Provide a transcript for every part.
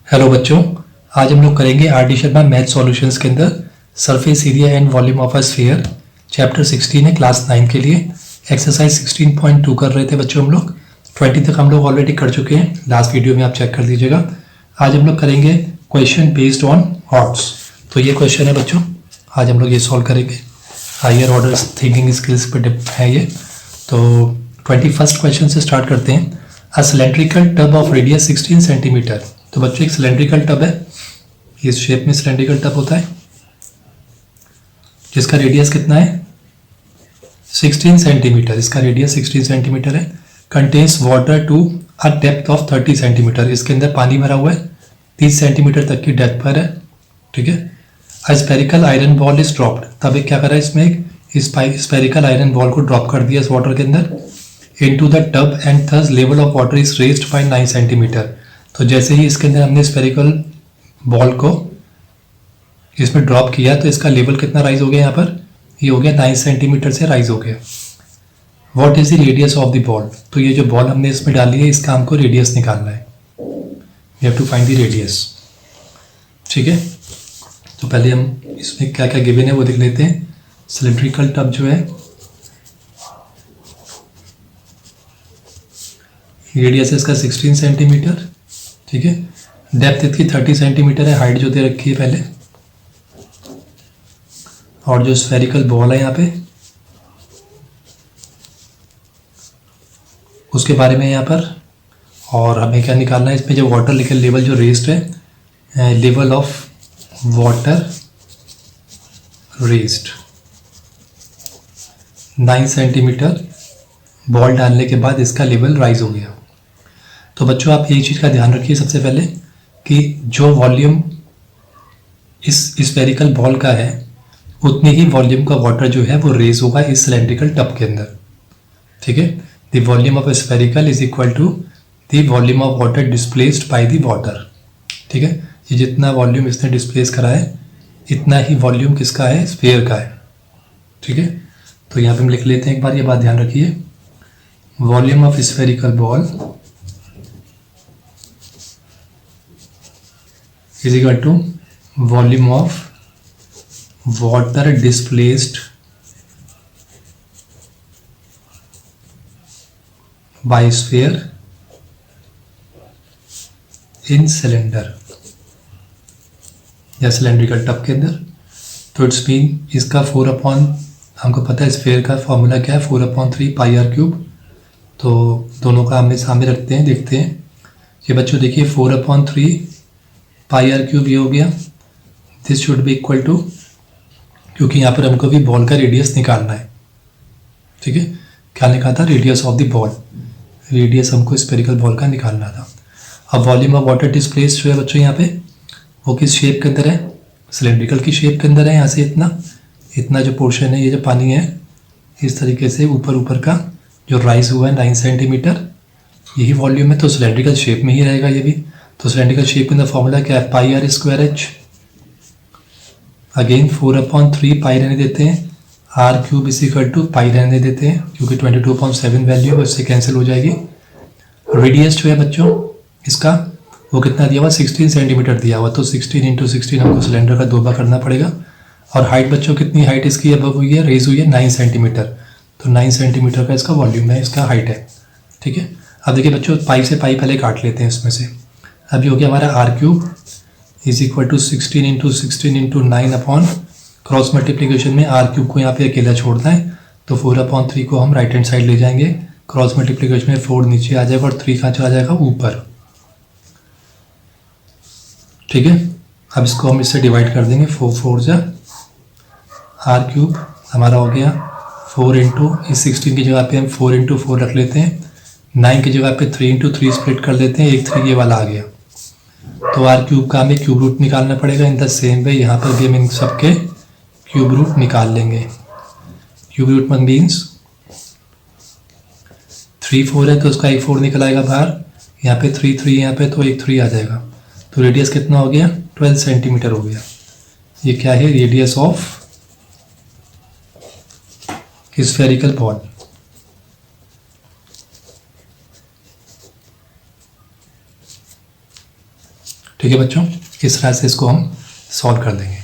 Hello बच्चों, आज हम लोग करेंगे R D Sharma math solutions के अंदर surface area and volume of a sphere. Chapter 16 है क्लास 9 के लिए। एक्सरसाइज 16.2 कर रहे थे बच्चों हम लोग। 20 तक हम लोग ऑलरेडी कर चुके हैं, लास्ट वीडियो में आप चेक कर लीजिएगा। आज हम लोग करेंगे क्वेश्चन बेस्ड ऑन ऑड्स। तो ये क्वेश्चन है बच्चों, आज हम लोग ये सॉल्व करेंगे। हायर ऑर्डर थिंकिंग स्किल्स पर है ये। तो 21st क्वेश्चन से स्टार्ट करते हैं। A cylindrical tub of radius 16 centimetre. तो बच्चों एक सिलेंड्रिकल टब है, इस शेप में सिलेंड्रिकल टब होता है जिसका रेडियस कितना है 16 सेंटीमीटर। इसका रेडियस 16 सेंटीमीटर है। Contains water to a depth of 30 centimetre. इसके अंदर पानी भरा हुआ है 30 सेंटीमीटर तक की डेप्थ पर है। ठीक है। A spherical iron ball is dropped. तब एक क्या करा है, इसमें एक स्पेरिकल आयरन बॉल को ड्रॉप कर दिया इस वाटर के अंदर into the tub and thus level of water is raised bye 9 centimetre. तो जैसे ही इसके अंदर हमने स्पेरिकल बॉल को इसमें ड्रॉप किया तो इसका लेवल कितना राइज हो गया, यहाँ पर ये हो गया 9 सेंटीमीटर से राइज हो गया। What is the radius of the ball. तो ये जो बॉल हमने इसमें डाली है इसका हमको रेडियस निकालना है। We have to find the radius. ठीक है। तो पहले हम इसमें क्या क्या गिवन है वो देख लेते हैं। सिलेंड्रिकल टब जो है, रेडियस है इसका 16 सेंटीमीटर। ठीक है। डेप्थ इसकी 30 सेंटीमीटर है, हाइट जो दे रखी है पहले। और जो स्फेरिकल बॉल है यहाँ पे उसके बारे में यहाँ पर, और हमें क्या निकालना है इसमें जो वाटर लेवल लेवल जो रेस्ड है, level of water raised 9 centimetre ball डालने के बाद इसका लेवल राइज हो गया। तो बच्चों आप एक चीज़ का ध्यान रखिए सबसे पहले कि जो वॉल्यूम इस स्फेरिकल बॉल का है उतनी ही वॉल्यूम का वाटर जो है वो रेज होगा इस सिलेंड्रिकल टब के अंदर। ठीक है। The volume of spherical is equal to the volume of water displaced by the water. ठीक है। ये जितना वॉल्यूम इसने डिस्प्लेस करा है इतना ही वॉल्यूम किसका है, स्फीयर का है। ठीक है। तो यहाँ पे हम लिख लेते हैं, एक बार ये बात ध्यान रखिए। Volume of spherical ball is equal to volume of water displaced by sphere in cylinder या सिलेंड्रिकल टब के अंदर। तो इट्स मीन इसका 4 अपॉन, हमको पता है स्फीयर का फॉर्मूला क्या है, 4/3 पाई आर क्यूब। तो दोनों का आमने सामने रखते हैं, देखते हैं। ये बच्चों देखिए 4/3 पाई आर क्यूब ये हो गया। This should be equal to, क्योंकि यहाँ पर हमको भी बॉल का रेडियस निकालना है। ठीक है। क्या निकालना था, radius of the ball. Radius हमको स्पेरिकल बॉल का निकालना था। अब वॉल्यूम ऑफ वाटर डिस्प्लेस जो है बच्चों यहाँ पे वो किस शेप के अंदर है, सिलेंड्रिकल की शेप के अंदर है। यहाँ से इतना इतना जो पोर्शन है, ये जो पानी है इस तरीके से ऊपर ऊपर का जो राइज हुआ है 9 सेंटीमीटर, यही वॉल्यूम है। तो सिलेंड्रिकल शेप में ही रहेगा ये भी। तो सिलेंड्रिकल शेप का फॉर्मूला क्या है, pi R square H. Again 4/3 pi रहने देते हैं, R cube is equal to pi रहने देते हैं क्योंकि 22.7 वैल्यू है, उससे कैंसिल हो जाएगी। रेडियस जो है बच्चों इसका वो कितना दिया हुआ, 16 सेंटीमीटर दिया हुआ। तो 16 × 16 हमको सिलेंडर का 2 बार करना पड़ेगा। और हाइट बच्चों कितनी हाइट इसकी अब हुई है, रेज हुई है 9 सेंटीमीटर। तो 9 सेंटीमीटर का इसका वॉल्यूम है, इसका हाइट है। ठीक है। अब देखिए बच्चों पाई से पाई पहले काट लेते हैं इसमें से। अब ये हो गया हमारा r cube is equal to 16 × 16 × 9 upon cross multiplication में आर क्यूब को यहाँ पे अकेला छोड़ना है। तो 4/3 को हम राइट हैंड साइड ले जाएंगे, क्रॉस मल्टीप्लिकेशन में 4 नीचे आ जाएगा और 3 कहाँ चला जाएगा, ऊपर। ठीक है। अब इसको हम इससे डिवाइड कर देंगे, 4 जा आर क्यूब हमारा हो गया 4 × इस 16 की जगह पे हम 4 × 4 रख लेते हैं। 9 की जगह पे 3 × 3 स्प्लिट कर देते हैं, एक 3 ये वाला आ गया। तो आर क्यूब का हमें क्यूब रूट निकालना पड़ेगा। इन द सेम वे यहाँ पर भी हम इन सबके क्यूब रूट निकाल लेंगे। क्यूब रूट मीन्स 3 4 है तो उसका एक 4 निकल आएगा बाहर। यहाँ पे 3 3 यहाँ पे तो एक 3 आ जाएगा। तो रेडियस कितना हो गया, 12 सेंटीमीटर हो गया। ये क्या है, रेडियस ऑफ स्फेरिकल बॉल। ठीक है बच्चों, इस तरह से इसको हम सॉल्व कर देंगे।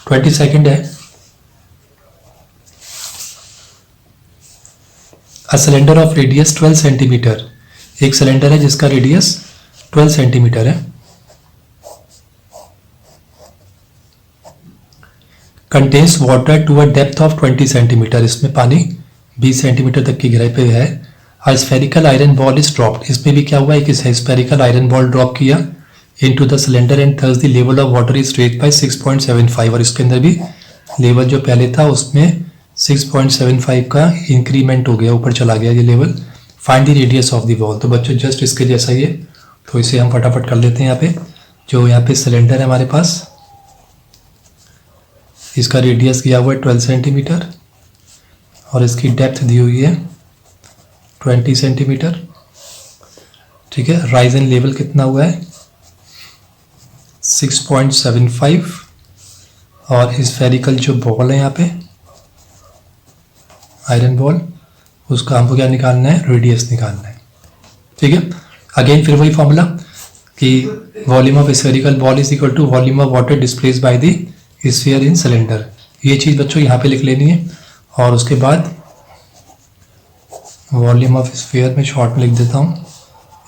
22 है, a cylinder of radius 12 centimetre, एक सिलेंडर है जिसका रेडियस 12 सेंटीमीटर है, contains water to a depth of 20 centimetre, इसमें पानी 20 सेंटीमीटर तक की गहराई पे है। A spherical iron ball is dropped, इसमें भी क्या हुआ है कि स्फेरिकल आयरन बॉल ड्रॉप किया into the cylinder and thus the level of water is raised by 6.75, और इसके अंदर भी लेवल जो पहले था उसमें 6.75 का इंक्रीमेंट हो गया, ऊपर चला गया ये level. Find the radius of the ball, तो बच्चों जस्ट इसके जैसा ही है, तो इसे हम फटाफट कर लेते हैं। यहाँ पे जो यहाँ पे सिलेंडर है हमारे पास, इसका रेडियस दिया हुआ है 12 सेंटीमीटर और इसकी डेप्थ दी हुई है 20 सेंटीमीटर। ठीक है, राइज एंड लेवल कितना हुआ है 6.75, और स्फेरिकल जो बॉल है यहाँ पे आयरन बॉल, उसका हमको क्या निकालना है, रेडियस निकालना है। ठीक है, अगेन फिर वही फॉर्मूला कि volume of spherical ball is equal to volume of water displaced by the sphere in cylinder, ये चीज़ बच्चों यहाँ पे लिख लेनी है। और उसके बाद वॉल्यूम ऑफ स्फीयर में शॉर्ट में लिख देता हूँ,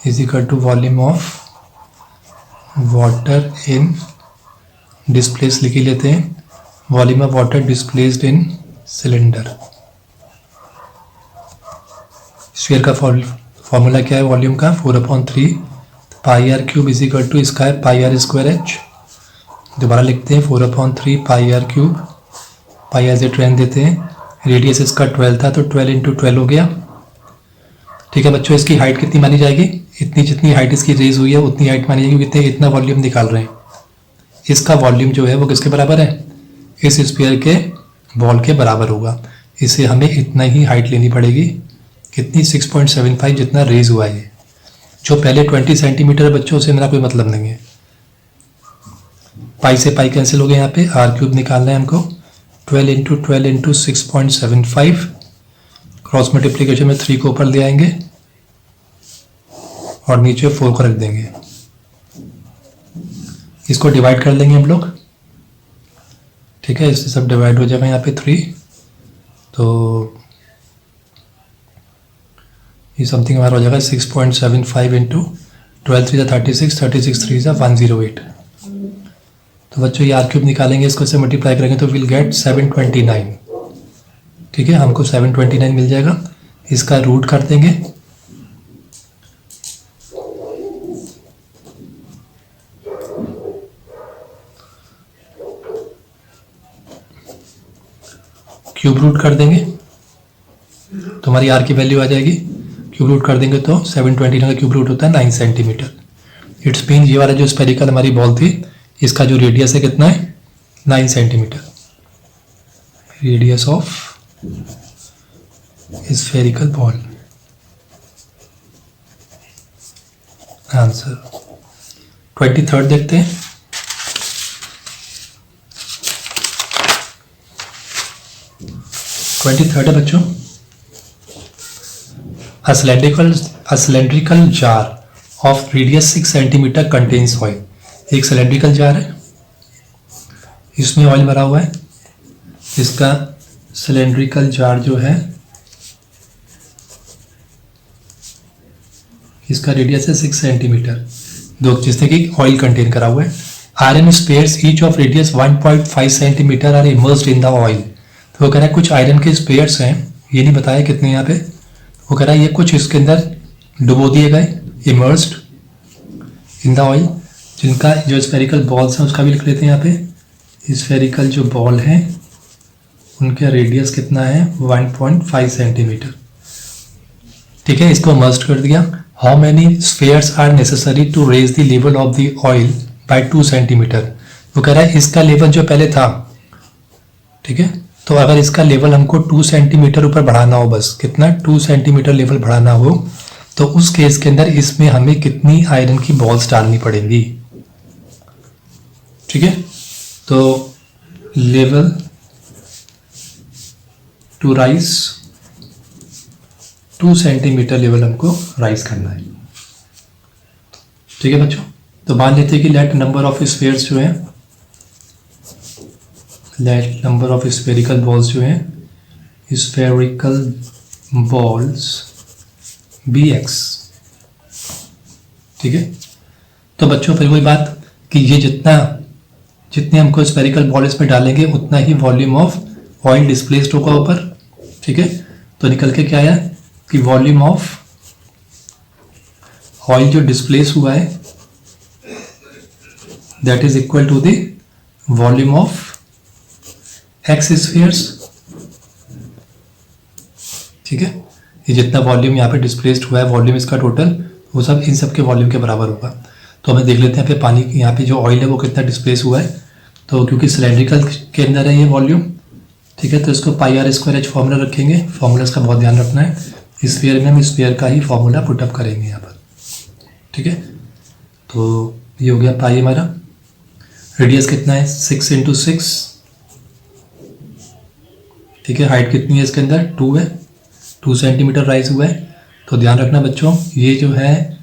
is equal to volume of water in displace लिख ही लेते हैं, volume of water displaced in cylinder. Sphere का फॉर्मूला क्या है वॉल्यूम का, 4/3 pi R cube is equal to इसका है पाई आर स्क्वायर एच। दोबारा लिखते हैं 4/3 pi R cube, pi are से ट्रेन देते हैं, रेडियस इसका 12 था तो 12 × 12 हो गया। ठीक है बच्चों, इसकी हाइट कितनी मानी जाएगी, इतनी जितनी हाइट इसकी रेज हुई है उतनी हाइट मानी जाएगी, कितने इतना वॉल्यूम निकाल रहे हैं। इसका वॉल्यूम जो है वो किसके बराबर है, इस स्फीयर के बॉल के बराबर होगा, इसे हमें इतना ही हाइट लेनी पड़ेगी, कितनी 6.75 जितना रेज हुआ है। जो पहले 20 सेंटीमीटर बच्चों से मेरा कोई मतलब नहीं है, पाई से पाई कैंसिल हो गया, यहाँ पे आर क्यूब निकालना है हमको, 12 × 12 × 6.75, क्रॉस मल्टीप्लिकेशन में 3 को ऊपर ले आएंगे और नीचे 4 को रख देंगे, इसको डिवाइड कर लेंगे हम लोग। ठीक है, इससे सब डिवाइड हो जाएगा यहाँ पे 3, तो ये समथिंग हमारा हो जाएगा 6.75 × 12 3 36, 36 3 108। तो बच्चों ये आर क्यूब निकालेंगे, इसको से मल्टीप्लाई करेंगे तो विल गेट 729। ठीक है, हमको 729 मिल जाएगा, इसका रूट कर देंगे, क्यूब रूट कर देंगे तो हमारी आर की वैल्यू आ जाएगी, क्यूब रूट कर देंगे तो 729 का क्यूब रूट होता है 9 सेंटीमीटर। इट्स मीन ये वाला जो स्फेरिकल हमारी बॉल थी इसका जो रेडियस है कितना है 9 centimetre, radius of spherical ball. Answer 23 देखते हैं। 23 है बच्चों, a cylindrical jar of radius 6 centimetre contains oil, एक सिलेंड्रिकल जार है, इसमें ऑयल भरा हुआ है, इसका सिलेंड्रिकल जार जो है इसका रेडियस है 6 सेंटीमीटर, जिसने कि ऑयल कंटेन करा हुआ है। Iron spheres each of radius 1.5 centimetre are immersed in the oil, तो वो कह रहा है कुछ आयरन के स्पेयर्स हैं, ये नहीं बताया कितने यहाँ पे, वो कह रहा है ये कुछ इसके अंदर डुबो दिए गए, इमर्स्ड इन द ऑयल, जिनका जो स्फेरिकल बॉल्स हैं उसका भी लिख लेते हैं यहाँ पे, स्फेरिकल जो बॉल हैं उनका रेडियस कितना है 1.5 सेंटीमीटर। ठीक है, इसको मर्ज कर दिया। How many spheres are necessary to raise the level of the oil by 2 centimetre, वो कह रहा है इसका लेवल जो पहले था, ठीक है, तो अगर इसका लेवल हमको 2 सेंटीमीटर ऊपर बढ़ाना हो, बस कितना 2 सेंटीमीटर लेवल बढ़ाना हो, तो उस केस के अंदर इसमें हमें कितनी आयरन की बॉल्स डालनी पड़ेंगी। ठीक है, तो level to rise 2 centimetre level हमको राइज करना है। ठीक है बच्चों, तो मान लेते हैं कि लेट नंबर ऑफ स्फीयर्स जो है, let number of spherical balls जो हैं, स्फेरिकल बॉल्स बी एक्स। ठीक है, तो बच्चों फिर वही बात कि ये जितने हमको स्फेरिकल बॉल इसमें डालेंगे उतना ही वॉल्यूम ऑफ ऑयल डिस्प्लेस्ड होगा ऊपर। ठीक है, तो निकल के क्या आया कि वॉल्यूम ऑफ ऑयल जो डिस्प्लेस हुआ है that is equal to the volume of x spheres. ठीक है, ये जितना वॉल्यूम यहाँ पे डिस्प्लेस्ड हुआ है, वॉल्यूम इसका टोटल, वो सब इन सब के वॉल्यूम के बराबर होगा। तो हमें देख लेते हैं फिर पानी यहाँ पे जो ऑयल है वो कितना डिस्प्लेस हुआ है। तो क्योंकि सिलेंड्रिकल के अंदर है ये वॉल्यूम, ठीक है, तो इसको पाई आर स्क्वायर एच फॉर्मूला रखेंगे। फॉर्मूला का बहुत ध्यान रखना है। स्फीयर में हम स्फीयर का ही फॉर्मूला पुटअप करेंगे यहाँ पर। ठीक है, तो ये हो गया पाई हमारा। रेडियस कितना है 6 × 6। ठीक है, हाइट कितनी है इसके अंदर 2 है, 2 सेंटीमीटर राइज हुआ है। तो ध्यान रखना बच्चों, ये जो है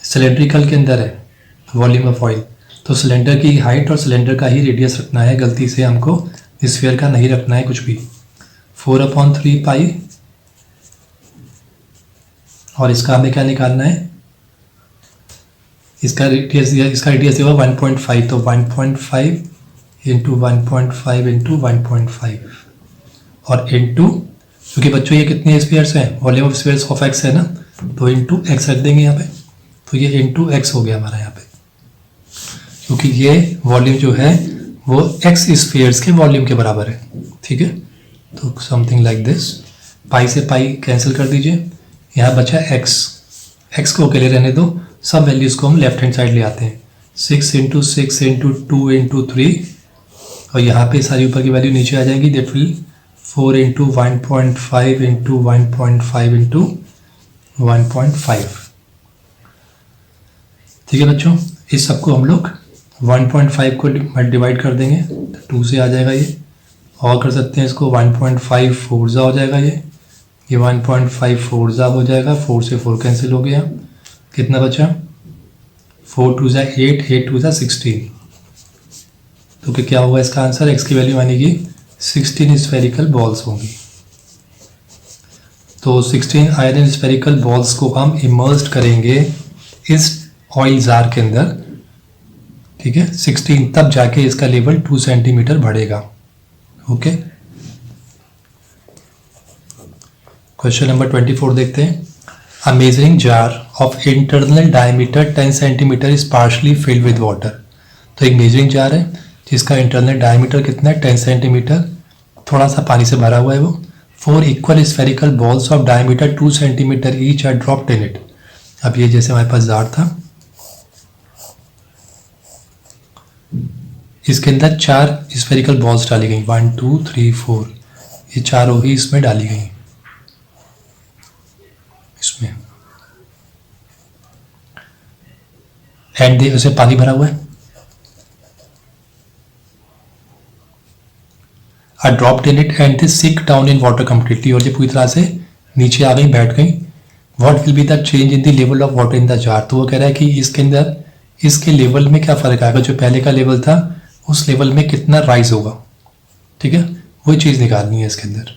सिलेंड्रिकल के अंदर है वॉल्यूम ऑफ ऑयल, तो सिलेंडर की हाइट और सिलेंडर का ही रेडियस रखना है, गलती से हमको स्फीयर का नहीं रखना है कुछ भी। 4/3 पाई, और इसका हमें क्या निकालना है, इसका रेडियस होगा 1.5, तो 1.5 × 1.5 × 1.5 और इनटू, क्योंकि बच्चों ये कितने स्फीयर्स हैं, volume of spheres of x है ना, तो इनटू एक्स रख देंगे यहाँ पे। तो ये इनटू एक्स हो गया हमारा यहाँ पे, क्योंकि ये वॉल्यूम जो है वो एक्स स्फीयर्स के वॉल्यूम के बराबर है। ठीक है, तो समथिंग लाइक दिस। पाई से पाई कैंसिल कर दीजिए, यहाँ बचा एक्स। एक्स को अकेले रहने दो, सब वैल्यूज़ को हम लेफ्ट हैंड साइड ले आते हैं। 6 × 6 × 2 × 3, और यहाँ पे सारी ऊपर की वैल्यू नीचे आ जाएंगी। That will 4 × 1.5 × 1.5 × 1.5। ठीक है बच्चों, इस सबको हम लोग 1.5 को डिवाइड कर देंगे तो 2 से आ जाएगा ये, और कर सकते हैं इसको 1.5 4 हो जाएगा ये 1.5 4 हो जाएगा। 4 से 4 कैंसिल हो गया, कितना बचा 4 × 2 = 8, 8 × 2 = 16। तो क्या होगा इसका आंसर, एक्स की वैल्यू मानेगी 16 स्फेरिकल बॉल्स होंगी। तो 16 आयरन स्फेरिकल बॉल्स को हम इमर्स्ड करेंगे इस ऑयल जार के अंदर। ठीक है, 16, तब जाके इसका लेवल 2 सेंटीमीटर बढ़ेगा। ओके, क्वेश्चन नंबर 24 देखते हैं। A measuring jar of internal diameter 10 centimetre is partially filled with water. तो एक मेजरिंग जार है जिसका इंटरनल डायमीटर कितना है 10 सेंटीमीटर, थोड़ा सा पानी से भरा हुआ है वो। 4 equal spherical balls of diameter 2 centimetre each are dropped in it. अब ये जैसे हमारे पास जार था, इसके अंदर 4 स्फेरिकल बॉल्स डाली गई, 1 2 3 4, ये चारों ही इसमें डाली गई, इसमें एंड दे उसे पानी भरा हुआ है। Ah dropped in it and they sink down in water completely, और ये पूरी तरह से नीचे आ गई, बैठ गई। What will be the change in the level of water in the jar. तो वो कह रहा है कि इसके अंदर इसके लेवल में क्या फर्क आएगा, जो पहले का लेवल था उस लेवल में कितना राइज होगा। ठीक है, वही चीज़ निकालनी है इसके अंदर।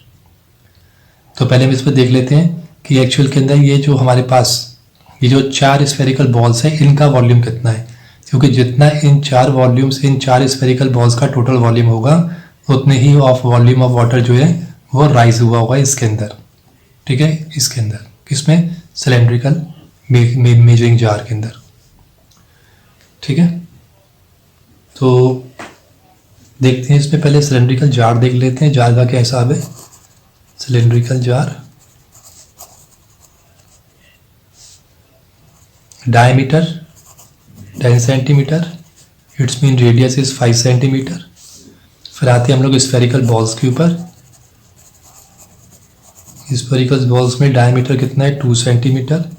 तो पहले हम इस पर देख लेते हैं कि एक्चुअल के अंदर ये जो हमारे पास ये जो 4 स्फेरिकल बॉल्स है इनका वॉल्यूम कितना है, क्योंकि जितना इन 4 वॉल्यूम्स इन 4 स्फेरिकल बॉल्स का टोटल वॉल्यूम होगा उतने ही ऑफ वॉल्यूम ऑफ वाटर जो है वो राइज हुआ होगा इसके अंदर। ठीक है, इसके अंदर किसमें, सिलेंड्रिकल मेजरिंग जार के अंदर। ठीक है, तो देखते हैं इसमें, पहले सिलेंड्रिकल जार देख लेते हैं, जार का क्या हिसाब है। Cylindrical jar, diameter 10 centimetre, it's mean radius is 5 centimetre. फिर आते हैं हम लोग स्फेरिकल बॉल्स के ऊपर। स्फेरिकल बॉल्स में डायमीटर कितना है 2 centimetre,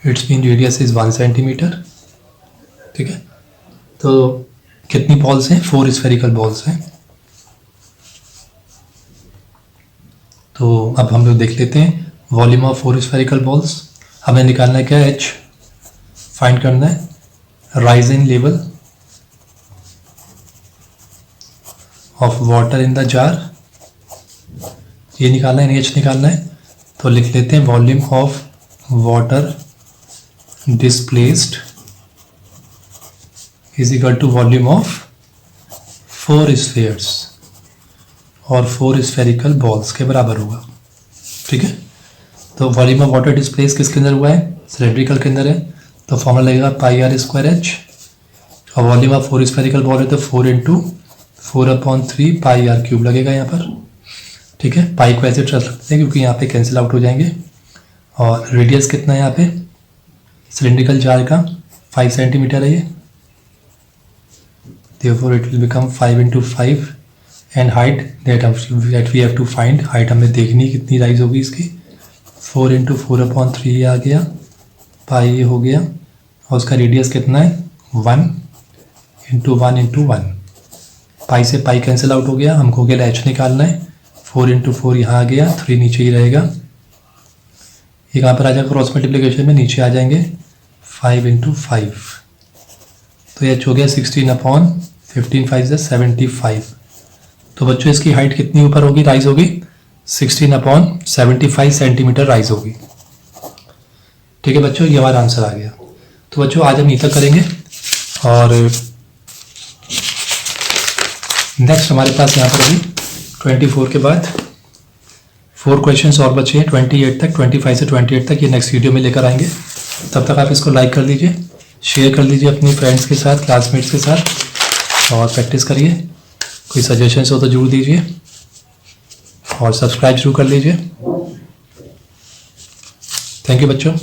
it's mean radius is 1 centimetre. ठीक है, तो कितनी बॉल्स हैं, 4 स्फेरिकल बॉल्स हैं। तो अब हम लोग देख लेते हैं वॉल्यूम ऑफ 4 स्फेरिकल बॉल्स। हमें निकालना है क्या, एच फाइंड करना है। rising level of water in the jar, ये निकालना है, NH निकालना है, तो लिख लेते हैं volume of water displaced is equal to volume of 4 spheres और 4 स्फेरिकल बॉल्स के बराबर होगा। ठीक है, तो वॉल्यूम ऑफ वाटर डिस्प्लेस किसके अंदर हुआ है, सिलेंड्रिकल के अंदर है, तो फॉर्मूला लगेगा पाई आर स्क्वायर एच, और वॉल्यूम ऑफ 4 स्फेरिकल बॉल है तो 4 इंटू 4/3 पाई आर क्यूब लगेगा यहाँ पर। ठीक है, पाई को ऐसे रख सकते हैं क्योंकि यहाँ पे कैंसिल आउट हो जाएंगे। और रेडियस कितना है यहाँ पे सिलेंड्रिकल जार का 5 सेंटीमीटर है ये, therefore it will become 5 into 5 and height that we have to find, height हमें देखनी कितनी राइज होगी इसकी, 4 इंटू 4/3 आ गया, पाई हो गया, और उसका रेडियस कितना है 1 इंटू 1 इंटू 1, पाई से पाई कैंसिल आउट हो गया, हमको केवल एच निकालना है, 4 इंटू 4 यहाँ आ गया, 3 नीचे ही रहेगा, ये कहाँ पर आ जाएगा क्रॉस मल्टीप्लिकेशन में, नीचे आ जाएंगे 5 इंटू 5, तो एच हो गया 16/15 5 से 75। तो बच्चों इसकी हाइट कितनी ऊपर होगी, राइज होगी 16/75 सेंटीमीटर राइज होगी। ठीक है बच्चों, ये हमारा आंसर आ गया। तो बच्चों आज हम यहीं तक करेंगे, और नेक्स्ट हमारे पास यहाँ पर अभी 24 के बाद 4 क्वेश्चंस और बचे हैं, 28 तक, 25 से 28 तक, ये नेक्स्ट वीडियो में लेकर आएंगे। तब तक आप इसको लाइक कर लीजिए, शेयर कर लीजिए अपनी फ्रेंड्स के साथ, क्लासमेट्स के साथ, और प्रैक्टिस करिए। कोई सजेशंस हो तो जरूर दीजिए, और सब्सक्राइब जरूर कर लीजिए। थैंक यू बच्चों।